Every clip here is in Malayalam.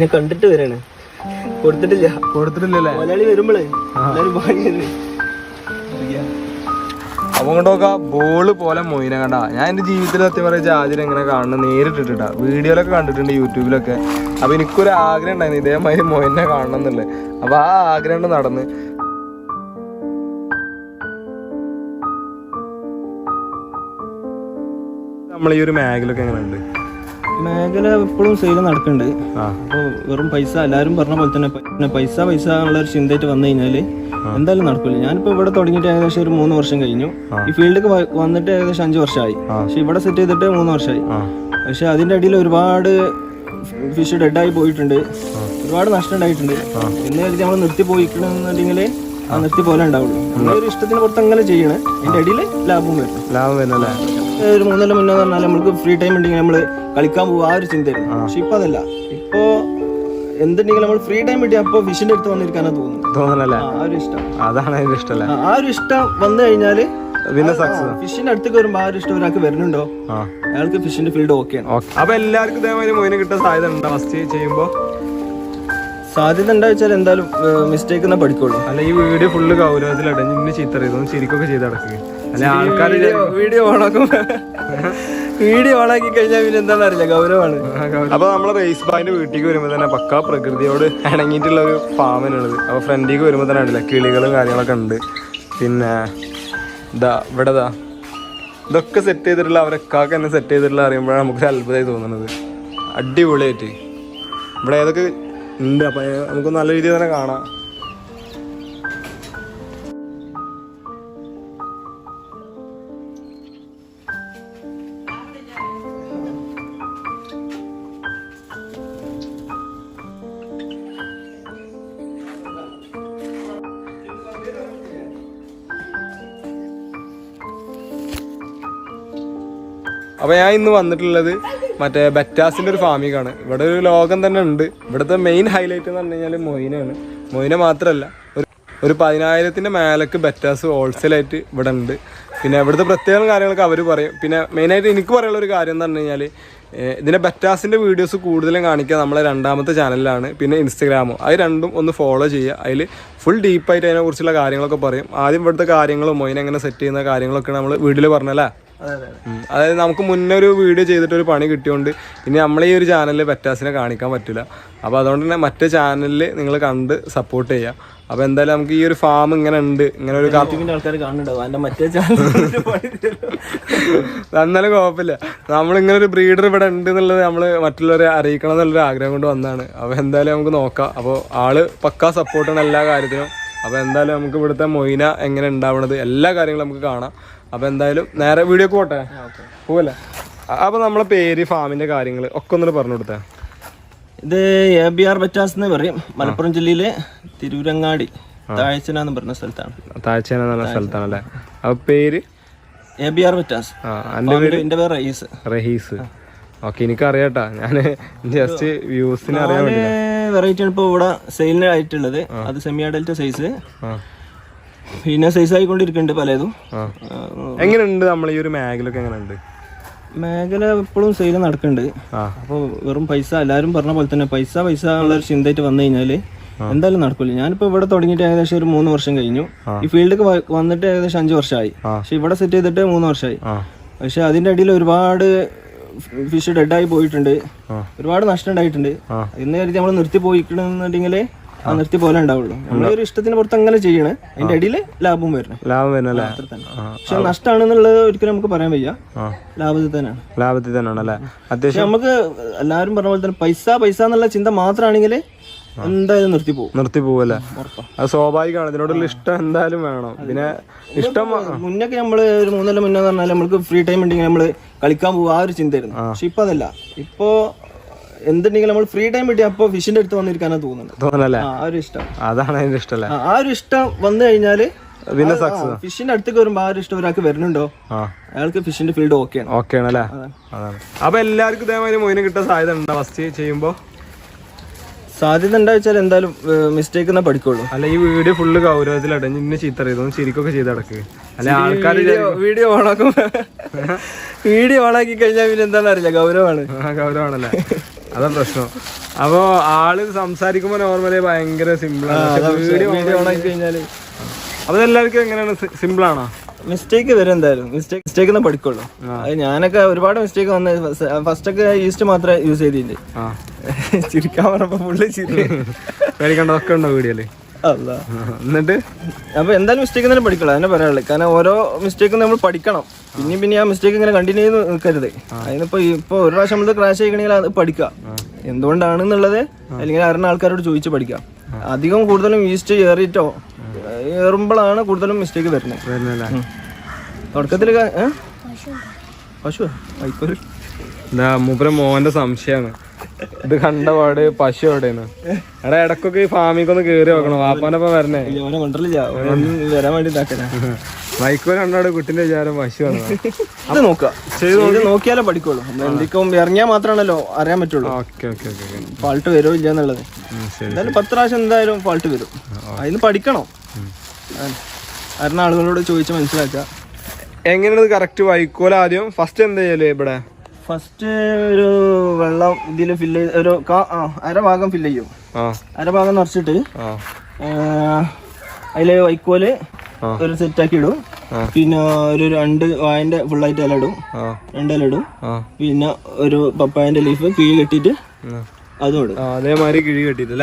ഇതിനെ കണ്ടിട്ട് വരാണ്. കൊടുത്തിട്ടില്ലല്ലേ? മലയാളി വരുമ്പോഴേ എല്ലാരും വാങ്ങിയത്. അപ്പൊ കൊണ്ടോക്ക ബോള് പോലെ മൊയിനെ കണ്ടാ. ഞാൻ എന്റെ ജീവിതത്തിൽ സത്യം പറയാ ജാതിൽ എങ്ങനെ കാണുന്നത് നേരിട്ടിട്ടാ. വീഡിയോയിലൊക്കെ കണ്ടിട്ടുണ്ട്, യൂട്യൂബിലൊക്കെ. അപ്പൊ എനിക്കൊരു ആഗ്രഹം ഉണ്ടായിരുന്നു ഇതേമാതിരി മൊയിനെ കാണണം എന്നുള്ളത്. അപ്പൊ ആ ആഗ്രഹം നടന്ന് നമ്മളീ ഒരു മേഖലൊക്കെ എങ്ങനെ ഉണ്ട്? മേഖല എപ്പോഴും സെയിൽ നടക്കുന്നുണ്ട്. അപ്പോൾ വെറും പൈസ എല്ലാവരും പറഞ്ഞ പോലെ തന്നെ പൈസ ഉള്ള ഒരു ചിന്തയായിട്ട് വന്നു കഴിഞ്ഞാല് എന്തായാലും നടക്കില്ല. ഞാനിപ്പോ ഇവിടെ തുടങ്ങിയിട്ട് ഏകദേശം ഒരു 3 വർഷം കഴിഞ്ഞു. ഈ ഫീൽഡിൽ വന്നിട്ട് ഏകദേശം 5 വർഷമായി. പക്ഷെ ഇവിടെ സെറ്റ് ചെയ്തിട്ട് 3 വർഷമായി. പക്ഷെ അതിന്റെ അടിയിൽ ഒരുപാട് ഫിഷ് ഡെഡായി പോയിട്ടുണ്ട്, ഒരുപാട് നഷ്ടം ഉണ്ടായിട്ടുണ്ട്. എന്ന് കരുതി നമ്മൾ നിർത്തി പോയിക്കണമെന്നുണ്ടെങ്കിൽ ആ നിർത്തി പോലെ ഉണ്ടാവുള്ളൂ. നമ്മളൊരു ഇഷ്ടത്തിന് പുറത്ത് അങ്ങനെ ചെയ്യണേ, അതിന്റെ അടിയിൽ ലാഭം വരുന്നല്ലേ. ഒരു 3 കൊല്ലം മുന്നേ പറഞ്ഞാൽ നമുക്ക് ഫ്രീ ടൈം ഉണ്ടെങ്കിൽ നമ്മള് കളിക്കാൻ പോകും, ആ ഒരു ചിന്തയായിരുന്നു. പക്ഷെ ഇപ്പൊ അതല്ല. ഇപ്പൊ എന്തുണ്ടെങ്കിലും നമ്മൾ ഫ്രീ ടൈം കിട്ടിയ അപ്പൊ ഫിഷിന്റെ അടുത്ത് വന്നിരിക്കാനാ തോന്നുന്നല്ലേ. ആ ഒരു ഇഷ്ടം, അതാണ് അതിന്റെ ഇഷ്ടമല്ലേ. ആ ഒരു ഇഷ്ടം വന്നു കഴിഞ്ഞാല് ഫിഷിന്റെ അടുത്തേക്ക് വരുമ്പോ ആ ഒരു ഇഷ്ടം ഒരാൾക്ക് വരുന്നുണ്ടോ, അയാൾക്ക് ഫിഷിന്റെ ഫീൽഡ് ഓക്കെയാണ്. അപ്പൊ എല്ലാവർക്കും ഇതേമാതിരി മൊയിനെ കിട്ടാൻ സാധ്യത ഉണ്ടോ ഫസ്റ്റ് ചെയ്യുമ്പോ? സാധ്യത എന്താ വെച്ചാൽ എന്തായാലും മിസ്റ്റേക്ക് എന്നാ പഠിക്കുള്ളൂ. അല്ല ഈ വീഡിയോ ഫുള്ള് ഗൗരവത്തിലടഞ്ഞ് ഇന്ന് ചീത്ത അറിയുന്നു, ശരിക്കൊക്കെ ചെയ്ത് നടക്കുക. അല്ലെ ആൾക്കാർ വീഡിയോ ഓണാക്കി കഴിഞ്ഞാൽ പിന്നെ എന്താണെന്ന് അറിയില്ല, ഗൗരവമാണ്. അപ്പൊ നമ്മളെ റേസ് ബായിന്റെ വീട്ടിലേക്ക് വരുമ്പോ തന്നെ പക്കാ പ്രകൃതിയോട് ഇണങ്ങിയിട്ടുള്ള ഒരു ഫാമിനുള്ളത്. അപ്പൊ ഫ്രണ്ടിലേക്ക് വരുമ്പോ തന്നെ ഉണ്ടല്ലേ കിളികളും കാര്യങ്ങളൊക്കെ ഉണ്ട്. പിന്നെ ഇവിടെ ഇതൊക്കെ സെറ്റ് ചെയ്തിട്ടുള്ള അവരൊക്കെ തന്നെ സെറ്റ് ചെയ്തിട്ടുള്ള അറിയുമ്പോഴാണ് നമുക്ക് അത്ഭുതമായി തോന്നുന്നത്. അടിപൊളിയായിട്ട് ഇവിടെ ഏതൊക്കെ ഉണ്ട്. അപ്പൊ നമുക്ക് നല്ല രീതിയിൽ തന്നെ കാണാം. അപ്പോൾ ഞാൻ ഇന്ന് വന്നിട്ടുള്ളത് മറ്റേ ബെറ്റാസിൻ്റെ ഒരു ഫാമിങ്ങാണ്. ഇവിടെ ഒരു ലോകം തന്നെ ഉണ്ട്. ഇവിടുത്തെ മെയിൻ ഹൈലൈറ്റ് എന്ന് പറഞ്ഞു കഴിഞ്ഞാൽ മൊയിനാണ്. മൊയിന മാത്രമല്ല, ഒരു 10,000-ന്റെ മേലേക്ക് ബെറ്റാസ് ഹോൾസെയിലായിട്ട് ഇവിടെ ഉണ്ട്. പിന്നെ ഇവിടുത്തെ പ്രത്യേകം കാര്യങ്ങളൊക്കെ അവർ പറയും. പിന്നെ മെയിനായിട്ട് എനിക്ക് പറയാനുള്ള ഒരു കാര്യം എന്ന് പറഞ്ഞു കഴിഞ്ഞാൽ ഇതിൻ്റെ ബെറ്റാസിൻ്റെ വീഡിയോസ് കൂടുതലും കാണിക്കുക നമ്മളെ 2ാമത്തെ ചാനലിലാണ്, പിന്നെ ഇൻസ്റ്റഗ്രാമും. അത് രണ്ടും ഒന്ന് ഫോളോ ചെയ്യുക. അതിൽ ഫുൾ ഡീപ്പായിട്ട് അതിനെക്കുറിച്ചുള്ള കാര്യങ്ങളൊക്കെ പറയും. ആദ്യം ഇവിടുത്തെ കാര്യങ്ങളും മൊയിൻ എങ്ങനെ സെറ്റ് ചെയ്യുന്ന കാര്യങ്ങളൊക്കെ നമ്മൾ വീഡിയോയിൽ പറഞ്ഞല്ലേ. അതായത് നമുക്ക് മുന്നേ ഒരു വീഡിയോ ചെയ്തിട്ട് ഒരു പണി കിട്ടിയോണ്ട് ഇനി നമ്മളെ ഈ ഒരു ചാനലിൽ ബെറ്റാസിനെ കാണിക്കാൻ പറ്റില്ല. അപ്പോൾ അതുകൊണ്ട് തന്നെ മറ്റേ ചാനലിൽ നിങ്ങൾ കണ്ട് സപ്പോർട്ട് ചെയ്യുക. അപ്പോൾ എന്തായാലും നമുക്ക് ഈ ഒരു ഫാം ഇങ്ങനെ ഉണ്ട്, ഇങ്ങനെ ഒരു ആൾക്കാർ കാണുന്നുണ്ടാവും മറ്റേ ചാനൽ. എന്നാലും കുഴപ്പമില്ല, നമ്മളിങ്ങനെ ഒരു ബ്രീഡർ ഇവിടെ ഉണ്ട് എന്നുള്ളത് നമ്മൾ മറ്റുള്ളവരെ അറിയിക്കണം എന്നുള്ളൊരു ആഗ്രഹം കൊണ്ട് വന്നതാണ്. അപ്പോൾ എന്തായാലും നമുക്ക് നോക്കാം. അപ്പോൾ ആള് പക്കാ സപ്പോർട്ടാണ് എല്ലാ കാര്യത്തിനും. അപ്പോൾ എന്തായാലും നമുക്ക് ഇവിടുത്തെ മൊയിന എങ്ങനെ ഉണ്ടാവണത് എല്ലാ കാര്യങ്ങളും നമുക്ക് കാണാം. അപ്പോൾ എന്തായാലും നേരെ വീഡിയോക്ക് പോട്ടെ, പോവല്ലേ? അപ്പോൾ നമ്മളെ പേര്, ഫാമിൻ്റെ കാര്യങ്ങൾ ഒക്കെ ഒന്നുകൂടെ പറഞ്ഞു കൊടുത്തേ. ഇത് ABR ബെറ്റാസ് എന്ന് പറയും. മലപ്പുറം ജില്ലയിലെ തിരൂരങ്ങാടി താഴ്ചന എന്ന് പറഞ്ഞ സ്ഥലത്താണ്. താഴ്ചന എന്ന് പറഞ്ഞ സ്ഥലത്താണല്ലേ. അപ്പോൾ പേര് ABR ബെറ്റാസ്. എൻ്റെ പേര് റഹീസ്. ഓക്കെ, എനിക്കറിയാട്ടാ. ഞാൻ ജസ്റ്റ് വ്യൂസിന് അറിയാൻ വേണ്ടി. വെറൈറ്റി ആണ് ഇപ്പോൾ ഇവിടെ സെയിലിന് ആയിട്ടുള്ളത്. അത് സെമി അഡൽറ്റ് സൈസ്, പിന്നെ സൈസ് ആയിക്കൊണ്ടിരിക്കുന്നുണ്ട് പലതും. എങ്ങനെയുണ്ട് നമ്മൾ ഈ ഒരു മേഖലൊക്കെ എങ്ങനെയുണ്ട്? മേഖല എപ്പോഴും സെയിൽ നടക്കുന്നുണ്ട്. അപ്പോൾ വെറും പൈസ എല്ലാവരും പറഞ്ഞ പോലെ തന്നെ പൈസ ഉള്ള ഒരു ചിന്തയായിട്ട് വന്നു കഴിഞ്ഞാല് എന്തായാലും നടക്കില്ല. ഞാനിപ്പോ ഇവിടെ തുടങ്ങിയിട്ട് ഏകദേശം ഒരു 3 വർഷം കഴിഞ്ഞു. ഈ ഫീൽഡിൽ വന്നിട്ട് ഏകദേശം 5 വർഷമായി. പക്ഷെ ഇവിടെ സെറ്റ് ചെയ്തിട്ട് 3 വർഷമായി. പക്ഷെ അതിന്റെ അടിയിൽ ഒരുപാട് ഫിഷ് ഡെഡായി പോയിട്ടുണ്ട്, ഒരുപാട് നഷ്ടം ഉണ്ടായിട്ടുണ്ട്. എന്ന് കരുതി നമ്മൾ നിർത്തി പോയിക്കണമെന്നുണ്ടെങ്കിൽ ആ നിർത്തി പോലെ ഉണ്ടാവുള്ളൂ. നമ്മളൊരു ഇഷ്ടത്തിന് പുറത്ത് അങ്ങനെ ചെയ്യണേ, അതിന്റെ അടിയിൽ ലാഭം വരുന്നല്ലേ. പക്ഷെ നഷ്ടമാണെന്നുള്ളത് ഒരിക്കലും നമുക്ക് പറയാൻ വയ്യ, ലാഭത്തിൽ തന്നെയാണ്. അത്യാവശ്യം നമുക്ക് എല്ലാവരും പറഞ്ഞ പോലെ തന്നെ പൈസ എന്നുള്ള ചിന്ത മാത്രമാണെങ്കിൽ എന്തായാലും നിർത്തി പോവല്ലേ. അത് സ്വാഭാവികമാണ്. ഇതിനോടുള്ള ഇഷ്ടം എന്തായാലും വേണം. പിന്നെ ഇഷ്ടം മുന്നൊക്കെ നമ്മള് ഒരു 3 കൊല്ലം മുന്നേ പറഞ്ഞാൽ നമ്മൾക്ക് ഫ്രീ ടൈം ഉണ്ടെങ്കിൽ നമ്മള് കളിക്കാൻ പോകും, ആ ഒരു ചിന്തയായിരുന്നു. പക്ഷെ ഇപ്പൊ അതല്ല. ഇപ്പൊ എന്തുണ്ടെങ്കിലും നമ്മൾ ഫ്രീ ടൈം കിട്ടിയ അപ്പൊ ഫിഷിന്റെ അടുത്ത് വന്നിരിക്കാനാ തോന്നുന്നല്ലേ. ആ ഒരു ഇഷ്ടം, അതാണ് അതിന്റെ ഇഷ്ടം. ആ ഒരു ഇഷ്ടം വന്നു കഴിഞ്ഞാല് പിന്നെ ഫിഷിന്റെ അടുത്തേക്ക് വരുമ്പോ ആ ഒരു ഇഷ്ടം ഒരാൾക്ക് വരുന്നുണ്ടോ, അയാൾക്ക് ഫിഷിന്റെ ഫീൽഡ് ഓക്കെയാണ് അല്ലേ. അപ്പൊ എല്ലാവർക്കും ഇതേമാതിരി മൊയിനെ കിട്ടാൻ സാധ്യത ഉണ്ടോ ഫസ്റ്റ് ചെയ്യുമ്പോ? സാധ്യത എന്താ വെച്ചാൽ എന്തായാലും മിസ്റ്റേക്ക് എന്നാ പഠിക്കുള്ളൂ. അല്ല ഈ വീഡിയോ ഫുള്ള് ഗൗരവത്തിലടഞ്ഞ് ഇന്ന് ചീത്ത അറിയുന്നു, ശരിക്കൊക്കെ ചെയ്ത് നടക്കുക. അല്ലെ ആൾക്കാർ വീഡിയോ ഓണാക്കി കഴിഞ്ഞാൽ പിന്നെ എന്താണെന്ന് അറിയില്ല, ഗൗരവമാണല്ലേ. അതാ പ്രശ്നം. അപ്പൊ ആള് സംസാരിക്കുമ്പോ നോർമലി ഭയങ്കര സിമ്പിളാണ്. വീഡിയോ ഓൺ ആക്കി കഴിഞ്ഞാല് അപ്പൊ എല്ലാവർക്കും എങ്ങനെയാണ്, സിമ്പിൾ ആണോ? മിസ്റ്റേക്ക് വരും എന്തായാലും. മിസ്റ്റേക്ക് പഠിക്കുള്ളൂ. ഞാനൊക്കെ ഒരുപാട് മിസ്റ്റേക്ക് വന്ന ഫസ്റ്റ് ഒക്കെ ഈസ്റ്റ് മാത്രമേ യൂസ് ചെയ്തിട്ടുണ്ട്. ചിരിക്കാൻ പറഞ്ഞപ്പോ ഫുള്ള് ചിരി. പേടിക്കണ്ടൊക്കെ ഉണ്ടോ വീഡിയോയില്? അല്ല. എന്നിട്ട് അപ്പൊ എന്തായാലും മിസ്റ്റേക്ക് തന്നെ പഠിക്കുള്ളൂ, അതിനെ പറയാനുള്ളത്. കാരണം ഓരോ മിസ്റ്റേക്കും നമ്മൾ പഠിക്കണം. പിന്നെ ആ മിസ്റ്റേക്ക് ഇങ്ങനെ കണ്ടിന്യൂ ചെയ്ത് നിൽക്കരുത്. അതിനിപ്പോ ഒരു പ്രാവശ്യം നമ്മൾ ക്രാഷ് ചെയ്യണമെങ്കിൽ അത് പഠിക്കുക, എന്തുകൊണ്ടാണെന്നുള്ളത്. അല്ലെങ്കിൽ അറിയുന്ന ആൾക്കാരോട് ചോദിച്ച് പഠിക്കാം. അധികം കൂടുതലും ഈസ്റ്റ് ഏറുമ്പോഴാണ് കൂടുതലും മിസ്റ്റേക്ക് വരുന്നത്. തുടക്കത്തില് പശു ആയിക്കോട്ടെ. എന്താ മൂപ്പര മോന്റെ സംശയമാണ്. ഇത് കണ്ടപാട് പശു എവിടെയാണ്? എടാ ഇടക്കൊക്കെ ഈ ഫാമിക്കൊന്ന് കേറി നോക്കണം. വാപ്പാനൊപ്പം വരണേ. വരാൻ വേണ്ടി മൈക്കോ കണ്ടാട് കുട്ടിന്റെ വിചാരം പശുവാണ്. അത് നോക്കിയാലേ പഠിക്കുള്ളൂ. എന്തൊക്കെ ഇറങ്ങിയാൽ മാത്രമാണല്ലോ അറിയാൻ പറ്റുള്ളൂ. ഫാൾട്ട് വരുമോ ഇല്ല എന്നുള്ളത്. എന്തായാലും 10 പ്രാവശ്യം എന്തായാലും ഫാൾട്ട് വരും. അതിന് പഠിക്കണം. അറിയുന്ന ആളുകളോട് ചോദിച്ച് മനസ്സിലാക്കുക. എങ്ങനെയാണ് കറക്റ്റ് വൈക്കോൽ ആദ്യം ഫസ്റ്റ് എന്താ ചെയ്യല്? ഇവിടെ ഫസ്റ്റ് ഒരു വെള്ളം ഇതിൽ ഫില്ല് ചെയ്ത് ഒരു അരഭാഗം ഫില്ല് ചെയ്യും. അരഭാഗം നിറച്ചിട്ട് അതില് വൈക്കോല് ഒരു സെറ്റാക്കി ഇടും. പിന്നെ ഒരു 2 വായന്റെ ഫുള്ളായിട്ട് ഇല ഇടും, 2 ഇല ഇടും. പിന്നെ ഒരു പപ്പായന്റെ ലീഫ് കിഴി കെട്ടിട്ട് അതും ഇടും. അതേമാതിരി കിഴി കെട്ടിട്ട്.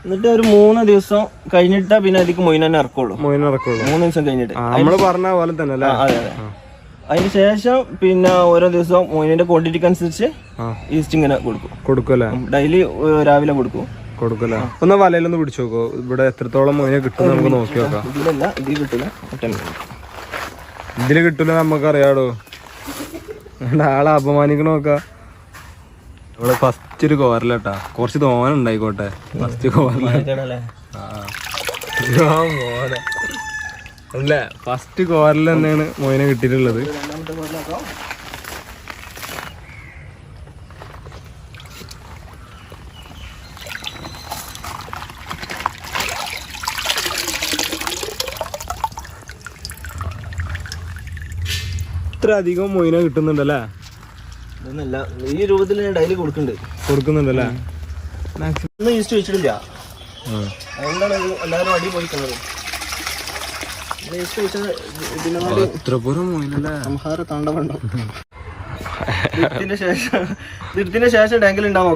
എന്നിട്ട് ഒരു 3 ദിവസം കഴിഞ്ഞിട്ടാ പിന്നെ അതിലേക്ക് മൊയിനെ ഇറക്കുള്ളൂ. 3 ദിവസം കഴിഞ്ഞിട്ട് നമ്മള് പറഞ്ഞ പോലെ തന്നെ. അതെ അതെ. അതിന് ശേഷം പിന്നെ ഓരോ ദിവസവും മൊയിനിന്റെ ക്വാണ്ടിറ്റിക്ക് അനുസരിച്ച് ഈസ്റ്റ് ഇങ്ങനെ കൊടുക്കും. ഡെയിലി രാവിലെ കൊടുക്കും. ഒന്ന് വലയിലൊന്ന് പിടിച്ചു നോക്കോ, ഇവിടെ എത്രത്തോളം മൊയിനെ കിട്ടും നമുക്ക് നോക്കി നോക്കാം. ഇതില് കിട്ടൂല നമുക്ക് അറിയാടോ. ആളെ അപമാനിക്കണ നോക്കാം. ഇവിടെ ഫസ്റ്റ് ഒരു കോരലട്ടാ, കുറച്ച് തോന ഉണ്ടായിക്കോട്ടെ. ഫസ്റ്റ് അല്ലേ, ഫസ്റ്റ് കോരൽ തന്നെയാണ് മൊയിനെ കിട്ടിയിട്ടുള്ളത്. ഇത്ര അധികം മൊയിനെ കിട്ടുന്നുണ്ടല്ലേ? ഈ രൂപത്തിൽ ഡെയിലി കൊടുക്കുന്നുണ്ടല്ലേ? മാക്സിമം ഈസ്റ്റ് വെച്ചിട്ടില്ല, അതുകൊണ്ടാണ് എല്ലാവരും അടി പോയിക്കുന്നത്. ഇതിന് ശേഷം ടാങ്കിൽ ഉണ്ടാവും.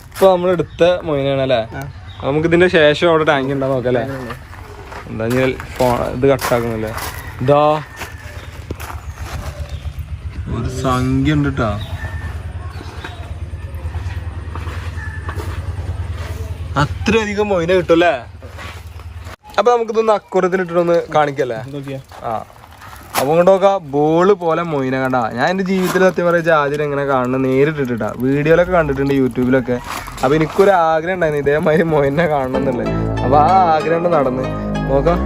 ഇപ്പൊ നമ്മൾ എടുത്ത മൊയിനാണല്ലേ, നമുക്ക് ഇതിന്റെ ശേഷം അവിടെ ടാങ്ക് ഉണ്ടാവും നോക്കല്ലേ. എന്താ ഇത് കട്ടാക്കുന്നില്ലേ? ഇതാ ഒരു സംഖ്യ ഉണ്ട് കേട്ടോ. അത്രയധികം മൊയിന കിട്ടുമല്ലേ? അപ്പൊ നമുക്കിതൊന്ന് അക്കുറത്തിലിട്ടൊന്ന് കാണിക്കല്ലേ? അപ്പൊ ഇങ്ങോട്ട് നോക്കാം, ബോള് പോലെ മൊയിന കണ്ടാ. ഞാൻ എന്റെ ജീവിതത്തിൽ സത്യം പറയാ ആദ്യം എങ്ങനെ കാണുന്നത് നേരിട്ടിട്ടാ. വീഡിയോയിലൊക്കെ കണ്ടിട്ടുണ്ട്, യൂട്യൂബിലൊക്കെ. അപ്പൊ എനിക്കൊരു ആഗ്രഹം ഉണ്ടായിരുന്നു ഇതേമാതിരി മൊയിനെ കാണണം എന്നുള്ളത്. അപ്പൊ ആ ആഗ്രഹം നടന്ന് നോക്കാം.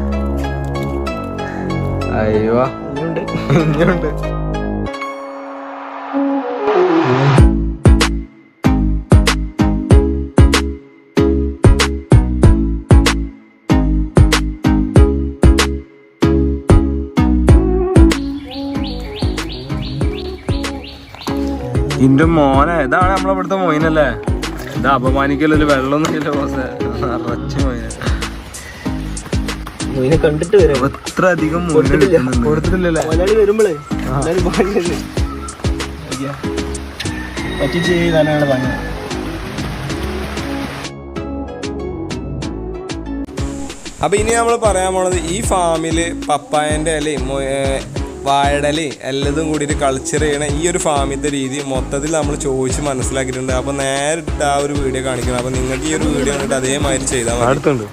അയ്യോ ഇനിയുണ്ട്. ഇന്റെ മോനെ, ഇതാണ് നമ്മളിവിടുത്തെ മൊയിനല്ലേ? ഇത് അപമാനിക്കല്ലോ, വെള്ളമൊന്നും ഇല്ല ബോസേ. നിറച്ച് മൊയിനെ കണ്ടിട്ട് വരാം. എത്ര അധികം കൊടുത്തിട്ടില്ലല്ലേ? വരുമ്പോഴേ അപ്പൊ ഇനി നമ്മൾ പറയാൻ പോണത് ഈ ഫാമില് പപ്പായന്റെ ഇലയും വാഴടലി എല്ലതും കൂടിയിട്ട് കൾച്ചർ ചെയ്യണ ഈ ഒരു ഫാമിലത്തെ രീതി മൊത്തത്തിൽ നമ്മൾ ചോദിച്ച് മനസ്സിലാക്കിയിട്ടുണ്ട്. അപ്പോൾ നേരിട്ട് ആ ഒരു വീഡിയോ കാണിക്കണം. അപ്പോൾ നിങ്ങൾക്ക് ഈ ഒരു വീഡിയോ കണ്ടിട്ട് അതേമാതിരി ചെയ്താൽ അടുത്തുണ്ട്.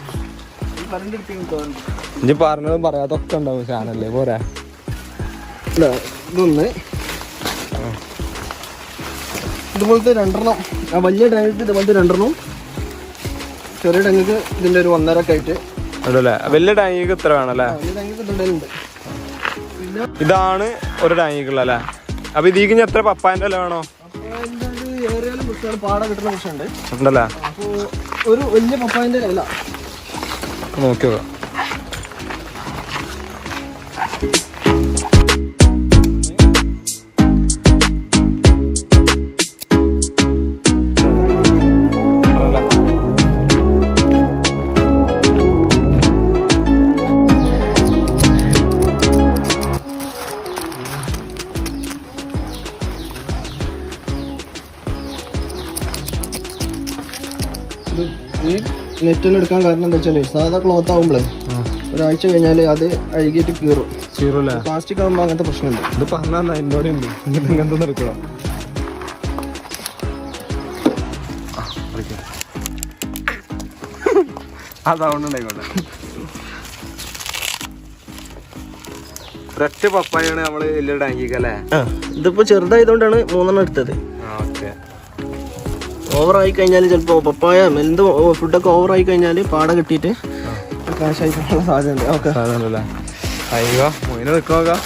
ഇനി പറഞ്ഞതും പറയാതൊക്കെ ഉണ്ടാവും ചാനലില്. പോരാ ഇതൊന്ന് ഇതുപോലത്തെ 2 വലിയ ടാങ്ക് ഇതുപോലത്തെ 2 ചെറിയ ടാങ്ക് ഇതിന്റെ ഒരു 1.5 ആയിട്ട്. വലിയ ടാങ്കിക്ക് ഇത്ര വേണല്ലേ? ഇതാണ് ഒരു ടാങ്കിക്കുള്ളല്ലേ? അപ്പൊ ഇതിക്ക് എത്ര പപ്പായന്റെ ഇല വേണോ? പാട കിട്ടുന്ന പ്രശ്നമുണ്ട് ഉണ്ടല്ലേ? ഒരു വലിയ പപ്പായന്റെ ഇല നോക്കി നോക്കാം. ഈ നെറ്റിൽ എടുക്കാൻ കാരണം എന്താ വെച്ചാൽ സാധാ ക്ലോത്ത് ആകുമ്പോഴേ ഒരാഴ്ച കഴിഞ്ഞാൽ അത് അഴുകിയിട്ട് കീറും. പ്ലാസ്റ്റിക് ആകുമ്പോൾ അങ്ങനത്തെ പ്രശ്നമുണ്ട്. ഇത് പറഞ്ഞാൽ എന്നോടെ ഉണ്ട് ഇങ്ങനത്തെ എടുക്കണം. അതാവുന്നുണ്ടായിക്കോട്ടെ. ഒരൊറ്റ പപ്പായാണ് നമ്മള് വലിയ ടാങ്കിക്കല്ലേ. ഇതിപ്പോ ചെറുതായതുകൊണ്ടാണ് 3 എടുത്തത്. ഓവറായി കഴിഞ്ഞാൽ ചിലപ്പോ പപ്പായ എന്ത് ഫുഡൊക്കെ ഓവറായി കഴിഞ്ഞാൽ പാട കെട്ടിയിട്ട് കാശായിട്ടുള്ള സാധ്യത. ഓക്കെ സാധനല്ലേ. അയ്യോ മോയിനെ നിൽക്കുക.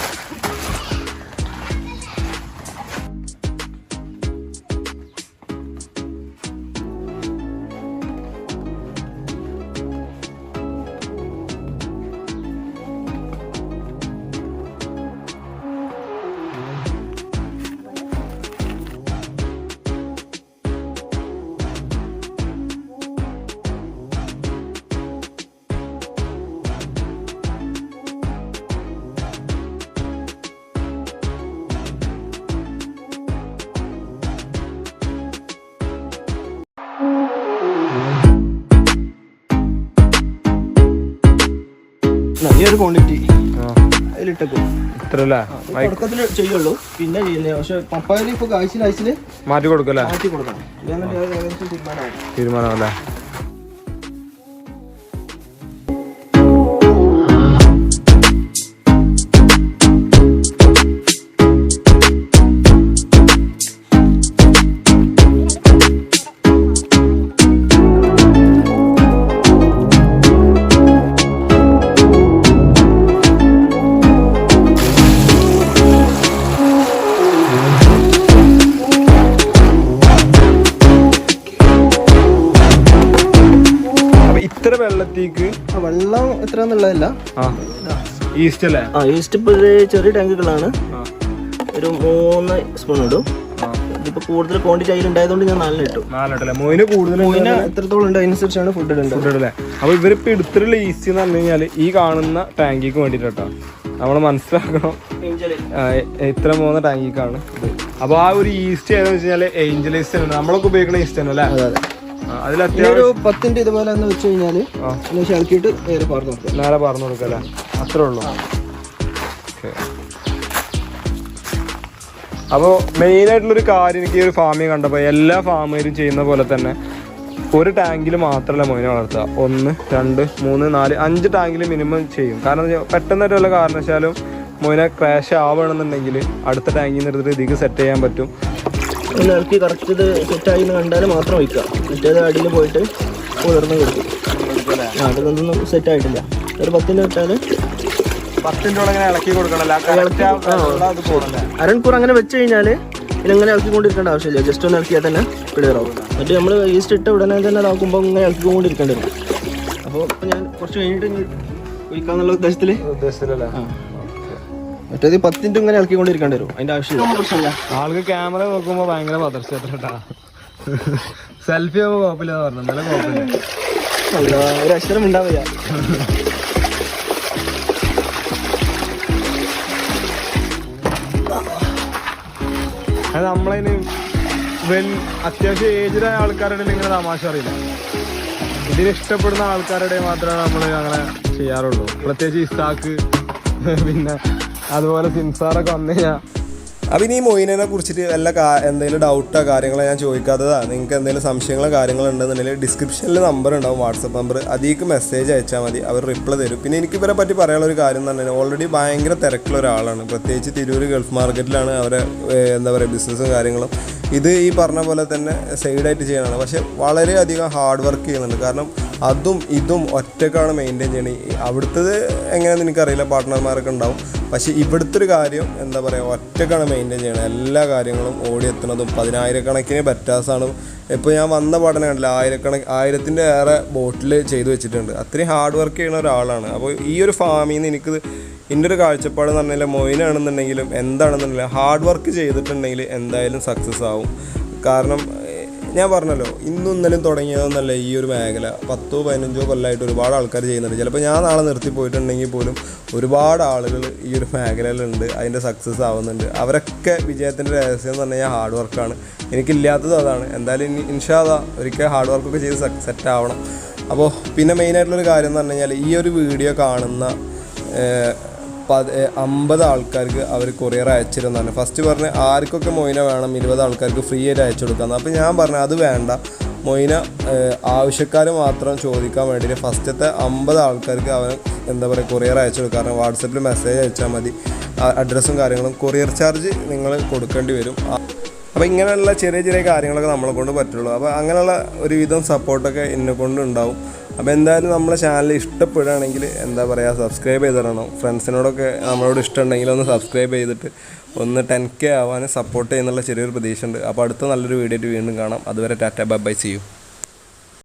നല്ലൊരു ക്വാണ്ടിറ്റി അതിലിട്ടേക്കും. ഇത്രല്ലേ തുടക്കത്തിൽ ചെയ്യുള്ളൂ, പിന്നെ ചെയ്യുന്നേ. പക്ഷെ പപ്പായ ഇപ്പൊ ആഴ്ചയിൽ മാറ്റി കൊടുക്കല്ലേ, മാറ്റി കൊടുക്കണം. തീരുമാനമല്ലേ. വെള്ളം എത്ര എന്നുള്ളതല്ല, ഈസ്റ്റ് അല്ലേ. ഈസ്റ്റ് ഇപ്പൊ ചെറിയ ടാങ്കുകളാണ്, ഒരു 3 സ്പൂൺ ഇടും. ഇതിപ്പോ കൂടുതൽ ക്വാണ്ടിറ്റി അതിലുണ്ടായതുകൊണ്ട് ഞാൻ 4 ഇട്ടു. 4 മോയിന് കൂടുതൽ എത്രത്തോളം ഉണ്ട് അതിനനുസരിച്ചാണ് ഫുഡ് ഇടേണ്ടത്. അപ്പൊ ഇവരിപ്പോ എടുത്തിട്ടുള്ള ഈസ്റ്റ് എന്ന് പറഞ്ഞു കഴിഞ്ഞാൽ ഈ കാണുന്ന ടാങ്കിക്ക് വേണ്ടിട്ടോ നമ്മള് മനസ്സിലാക്കണം. ഇത്ര 3 ടാങ്കിക്കാണ്. അപ്പൊ ആ ഒരു ഈസ്റ്റ് ഏതാന്ന് വെച്ച് കഴിഞ്ഞാല് ഏഞ്ചൽ ഈസ്റ്റ് ആണ്, നമ്മളൊക്കെ ഉപയോഗിക്കുന്ന ഈസ്റ്റ് ആണ് അല്ലേ. അതിൽ ഒരു 10 ഇതുപോലെ വെച്ച് കഴിഞ്ഞാല് ഇളക്കിയിട്ട് നേരെ പറഞ്ഞു കൊടുക്കല്ലേ. അത്രേ ഉള്ളൂ. അപ്പോൾ മെയിൻ ആയിട്ടുള്ളൊരു കാര്യം എനിക്ക് ഈ ഒരു ഫാമിങ് കണ്ടപ്പോൾ എല്ലാ ഫാമേരും ചെയ്യുന്ന പോലെ തന്നെ ഒരു ടാങ്കിൽ മാത്രമല്ല മൊയിനെ വളർത്തുക. 1, 2, 3, 4, 5 ടാങ്കിൽ മിനിമം ചെയ്യും. കാരണം പെട്ടെന്നായിട്ട് വല്ല കാരണവശാലും മൊയിനെ ക്രാഷ് ആവുകയാണെന്നുണ്ടെങ്കിൽ അടുത്ത ടാങ്കിൽ നിന്ന് എടുത്തിട്ട് ഇതിക്ക് സെറ്റ് ചെയ്യാൻ പറ്റും. ഇളക്കി കറക്റ്റ് ഇത് സെറ്റായി കണ്ടാൽ മാത്രം വയ്ക്കുക. മറ്റേത് അടിയിൽ പോയിട്ട് ഉയർന്ന് കൊടുക്കും. അതൊന്നും സെറ്റായിട്ടില്ല. ഒരു 10 ഇട്ടാൽ 10 ഇളക്കി കൊടുക്കണല്ലോ. അരമണിക്കൂർ അങ്ങനെ വെച്ച് കഴിഞ്ഞാൽ ഇങ്ങനെ ഇളക്കിക്കൊണ്ടിരിക്കേണ്ട ആവശ്യമില്ല. ജസ്റ്റ് ഒന്ന് ഇളക്കിയാൽ തന്നെ ക്ലിയർ ആവും. മറ്റേ നമ്മൾ ഈസ്റ്റ് ഇട്ട ഉടനെ തന്നെ ഇതാക്കുമ്പോൾ ഇങ്ങനെ ഇളക്കിക്കൊണ്ടിരിക്കേണ്ടി വരും. അപ്പോൾ ഇപ്പം ഞാൻ കുറച്ച് കഴിഞ്ഞിട്ട് ഒഴിക്കാന്നുള്ള ഉദ്ദേശത്തിലല്ലേ. മറ്റേത് 10 ഇങ്ങനെ ഇളക്കിക്കൊണ്ടിരിക്കേണ്ടി വരും. അതിന്റെ ആവശ്യമില്ല. ആൾക്ക് ക്യാമറ നോക്കുമ്പോ ഭയങ്കര പതർച്ചേട്ടാ. സെൽഫി ആകുമ്പോ കുഴപ്പമില്ല പറഞ്ഞു. നല്ല കുഴപ്പമില്ല, ഒരു അക്ഷരം ഉണ്ടാവില്ല. അത് നമ്മളതിന് അത്യാവശ്യം ഏജിലായ ആൾക്കാരുടെ ഇങ്ങനെ തമാശ അറിയില്ല. ഇതിന് ഇഷ്ടപ്പെടുന്ന ആൾക്കാരുടെ മാത്രമേ നമ്മൾ അങ്ങനെ ചെയ്യാറുള്ളൂ. പ്രത്യേകിച്ച് ഇസ്താക്ക്, പിന്നെ അതുപോലെ സിംസാറൊക്കെ വന്നു കഴിഞ്ഞാൽ. അപ്പം ഇനി ഈ മൊയിനെ കുറിച്ചിട്ട് വല്ല എന്തെങ്കിലും ഡൗട്ടോ കാര്യങ്ങളോ ഞാൻ ചോദിക്കാത്തതാണ്. നിങ്ങൾക്ക് എന്തെങ്കിലും സംശയങ്ങളോ കാര്യങ്ങളോ ഉണ്ടെന്നുണ്ടെങ്കിൽ ഡിസ്ക്രിപ്ഷനിൽ നമ്പർ ഉണ്ടാവും, വാട്സപ്പ് നമ്പർ. അതിലേക്ക് മെസ്സേജ് അയച്ചാൽ മതി, അവർ റിപ്ലൈ തരും. പിന്നെ എനിക്ക് ഇവരെ പറ്റി പറയാനുള്ള ഒരു കാര്യം എന്ന് പറഞ്ഞാൽ ഓൾറെഡി ഭയങ്കര തിരക്കുള്ള ഒരാളാണ്. പ്രത്യേകിച്ച് തിരൂർ ഗൾഫ് മാർക്കറ്റിലാണ് അവരെ എന്താ പറയുക ബിസിനസ്സും കാര്യങ്ങളും. ഇത് ഈ പറഞ്ഞ പോലെ തന്നെ സൈഡായിട്ട് ചെയ്യാനാണ്. പക്ഷേ വളരെയധികം ഹാർഡ് വർക്ക് ചെയ്യുന്നുണ്ട്. കാരണം അതും ഇതും ഒറ്റക്കാണ് മെയിൻറ്റെയിൻ ചെയ്യണത്. അവിടുത്തത് എങ്ങനെയാണെന്ന് എനിക്കറിയില്ല, പാർട്ട്ണർമാരൊക്കെ ഉണ്ടാവും. പക്ഷേ ഇവിടുത്തെ ഒരു കാര്യം എന്താ പറയുക, ഒറ്റക്കാണ് മെയിൻറ്റെയിൻ ചെയ്യണത്. എല്ലാ കാര്യങ്ങളും ഓടിയെത്തുന്നതും 10,000 ബെറ്റാസാണ്. ഇപ്പോൾ ഞാൻ വന്ന പഠനം കണ്ടില്ല, 1000 ഏറെ ബോട്ടിൽ ചെയ്തു വെച്ചിട്ടുണ്ട്. അത്രയും ഹാർഡ് വർക്ക് ചെയ്യുന്ന ഒരാളാണ്. അപ്പോൾ ഈ ഒരു ഫാമിൽ നിന്ന് എനിക്ക് എൻ്റെ ഒരു കാഴ്ചപ്പാട് എന്ന് പറഞ്ഞാൽ മൊയിനാണെന്നുണ്ടെങ്കിലും എന്താണെന്നുണ്ടെങ്കിലും ഹാർഡ് വർക്ക് ചെയ്തിട്ടുണ്ടെങ്കിൽ എന്തായാലും സക്സസ് ആവും. കാരണം ഞാൻ പറഞ്ഞല്ലോ ഇന്നും ഇന്നലെയും തുടങ്ങിയതെന്നല്ല ഈ ഒരു മേഖല 10-15 കൊല്ലമായിട്ട് ഒരുപാട് ആൾക്കാർ ചെയ്യുന്നുണ്ട്. ചിലപ്പോൾ ഞാൻ നാളെ നിർത്തി പോയിട്ടുണ്ടെങ്കിൽ പോലും ഒരുപാട് ആളുകൾ ഈ ഒരു മേഖലയിലുണ്ട്, അതിൻ്റെ സക്സസ് ആവുന്നുണ്ട്. അവരൊക്കെ വിജയത്തിൻ്റെ രഹസ്യം എന്ന് പറഞ്ഞു കഴിഞ്ഞാൽ ഹാർഡ് വർക്കാണ്. എനിക്കില്ലാത്തത് അതാണ്. എന്തായാലും ഇൻഷാ അല്ലാഹ് ഒരിക്കൽ ഹാർഡ് വർക്കൊക്കെ ചെയ്ത് സെറ്റ് ആവണം. അപ്പോൾ പിന്നെ മെയിനായിട്ടുള്ളൊരു കാര്യം എന്ന് പറഞ്ഞു കഴിഞ്ഞാൽ ഈ ഒരു വീഡിയോ കാണുന്ന 50 ആൾക്കാർക്ക് അവർ കൊറിയർ അയച്ചിരുന്നതാണ്. ഫസ്റ്റ് പറഞ്ഞ് ആർക്കൊക്കെ മൊയിന വേണം 20 ആൾക്കാർക്ക് ഫ്രീ ആയിട്ട് അയച്ചു കൊടുക്കാമെന്ന്. അപ്പോൾ ഞാൻ പറഞ്ഞു അത് വേണ്ട, മൊയിന ആവശ്യക്കാർ മാത്രം ചോദിക്കാൻ വേണ്ടിയിട്ട് ഫസ്റ്റത്തെ 50 ആൾക്കാർക്ക് അവൻ എന്താ പറയുക കൊറിയർ അയച്ചു കൊടുക്കുക. കാരണം വാട്സപ്പിൽ മെസ്സേജ് അയച്ചാൽ മതി, അഡ്രസ്സും കാര്യങ്ങളും. കൊറിയർ ചാർജ് നിങ്ങൾ കൊടുക്കേണ്ടി വരും. അപ്പോൾ ഇങ്ങനെയുള്ള ചെറിയ ചെറിയ കാര്യങ്ങളൊക്കെ നമ്മളെ കൊണ്ട് പറ്റുള്ളൂ. അപ്പോൾ അങ്ങനെയുള്ള ഒരുവിധം സപ്പോർട്ടൊക്കെ എന്നെ കൊണ്ട് ഉണ്ടാവും. അപ്പോൾ എന്തായാലും നമ്മളെ ചാനൽ ഇഷ്ടപ്പെടുകയാണെങ്കിൽ എന്താ പറയുക സബ്സ്ക്രൈബ് ചെയ്തിടണം. ഫ്രണ്ട്സിനോടൊക്കെ നമ്മളോട് ഇഷ്ടമുണ്ടെങ്കിൽ ഒന്ന് സബ്സ്ക്രൈബ് ചെയ്തിട്ട് ഒന്ന് 10K ആവാൻ സപ്പോർട്ട് ചെയ്യുന്നുള്ള ചെറിയൊരു പ്രതീക്ഷ ഉണ്ട്. അപ്പോൾ അടുത്ത നല്ലൊരു വീഡിയോ ആയിട്ട് വീണ്ടും കാണാം. അതുവരെ tata bye bye, see U.